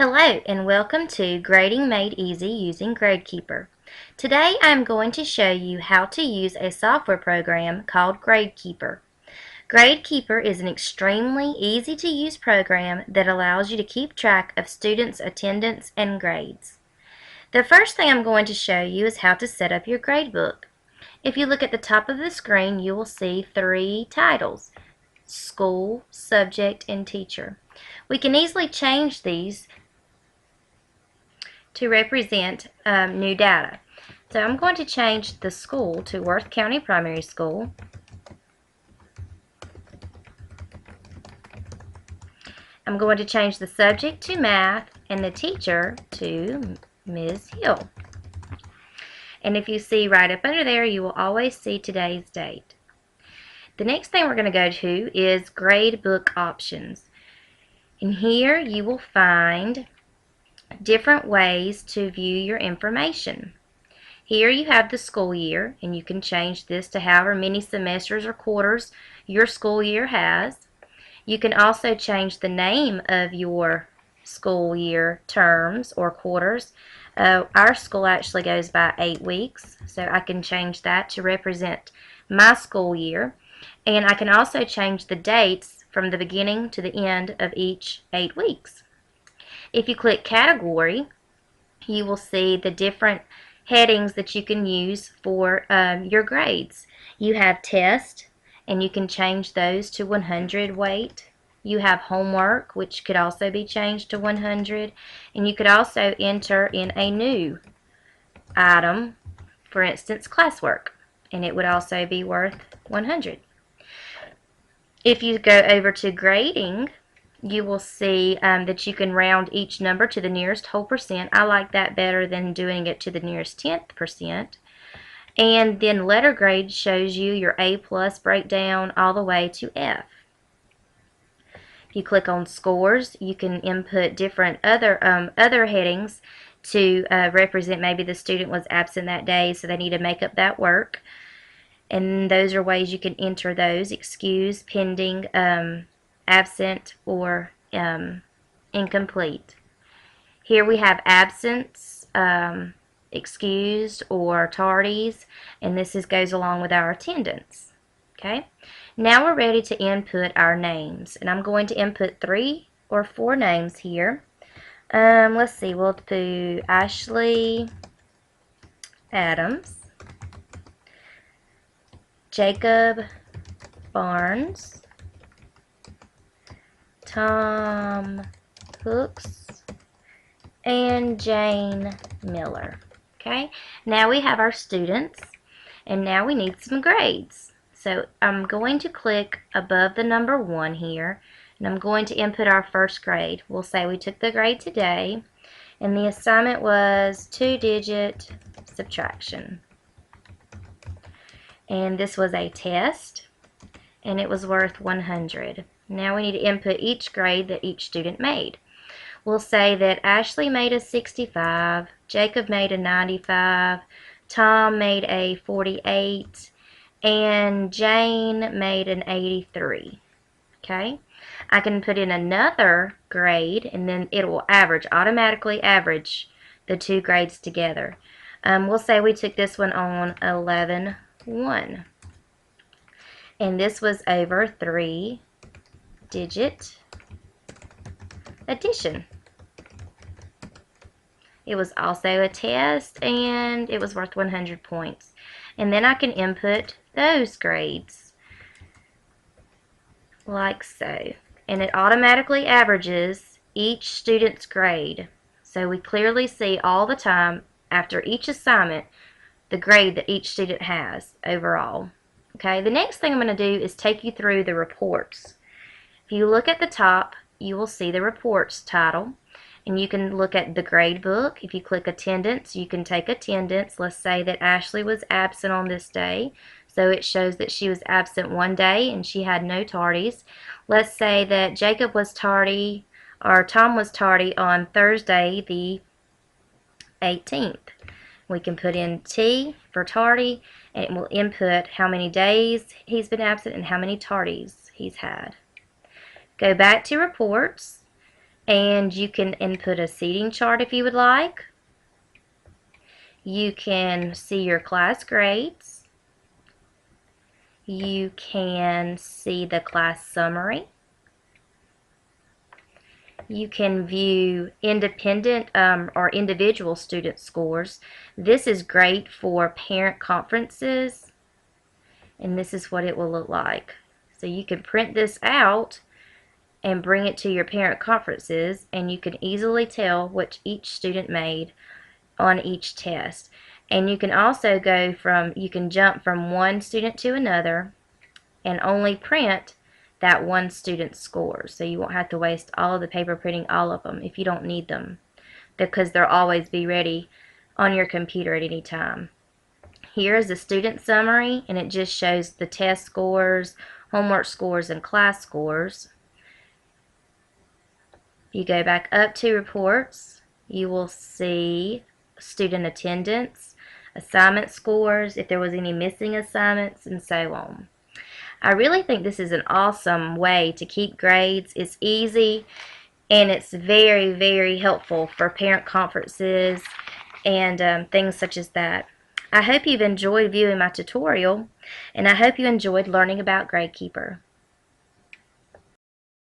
Hello and welcome to Grading Made Easy using Gradekeeper. Today I'm going to show you how to use a software program called Gradekeeper. Gradekeeper is an extremely easy to use program that allows you to keep track of students' attendance and grades. The first thing I'm going to show you is how to set up your gradebook. If you look at the top of the screen, you will see three titles: School, Subject, and Teacher. We can easily change these to represent new data. So I'm going to change the school to Worth County Primary School. I'm going to change the subject to math and the teacher to Ms. Hill. And if you see right up under there, you will always see today's date. The next thing we're going to go to is Gradebook Options. And here you will find different ways to view your information. Here you have the school year, and you can change this to however many semesters or quarters your school year has. You can also change the name of your school year terms or quarters. Our school actually goes by 8 weeks, so I can change that to represent my school year. And I can also change the dates from the beginning to the end of each 8 weeks. If you click Category, you will see the different headings that you can use for your grades. You have Test, and you can change those to 100 weight. You have Homework, which could also be changed to 100, and you could also enter in a new item, for instance, Classwork, and it would also be worth 100. If you go over to Grading, you will see that you can round each number to the nearest whole percent. I like that better than doing it to the nearest 10th percent. And then Letter Grade shows you your A+ breakdown all the way to F. If you click on Scores, you can input different other headings to represent maybe the student was absent that day, so they need to make up that work. And those are ways you can enter those: excused, pending, absent, or incomplete. Here we have absence, excused, or tardies, and this goes along with our attendance. Okay, now we're ready to input our names, and I'm going to input 3 or 4 names here. Let's see, we'll do Ashley Adams, Jacob Barnes, Tom Hooks, and Jane Miller. Okay, now we have our students, and now we need some grades. So I'm going to click above the number 1 here, and I'm going to input our first grade. We'll say we took the grade today, and the assignment was 2-digit subtraction. And this was a test, and it was worth 100. Now we need to input each grade that each student made. We'll say that Ashley made a 65, Jacob made a 95, Tom made a 48, and Jane made an 83. Okay? I can put in another grade, and then it will automatically average the 2 grades together. We'll say we took this one on 11-1. And this was over 3-digit addition. It was also a test, and it was worth 100 points. And then I can input those grades like so. And it automatically averages each student's grade. So we clearly see all the time after each assignment the grade that each student has overall. Okay, the next thing I'm going to do is take you through the reports. If you look at the top, you will see the reports title, and you can look at the grade book. If you click attendance, you can take attendance. Let's say that Ashley was absent on this day, so it shows that she was absent 1 day and she had no tardies. Let's say that Jacob was tardy, or Tom was tardy on Thursday the 18th. We can put in T for tardy, and it will input how many days he's been absent and how many tardies he's had. Go back to reports, And you can input a seating chart if you would like. You can see your class grades. You can see the class summary. You can view independent or individual student scores. This is great for parent conferences, and this is what it will look like. So you can print this out and bring it to your parent conferences, and you can easily tell what each student made on each test. And you can also you can jump from one student to another and only print that one student's scores. So you won't have to waste all of the paper printing all of them if you don't need them, because they'll always be ready on your computer at any time. Here is the student summary, and it just shows the test scores, homework scores, and class scores. You go back up to reports, you will see student attendance, assignment scores, if there was any missing assignments, and so on. I really think this is an awesome way to keep grades. It's easy, and it's very, very helpful for parent conferences and things such as that. I hope you've enjoyed viewing my tutorial, and I hope you enjoyed learning about Gradekeeper.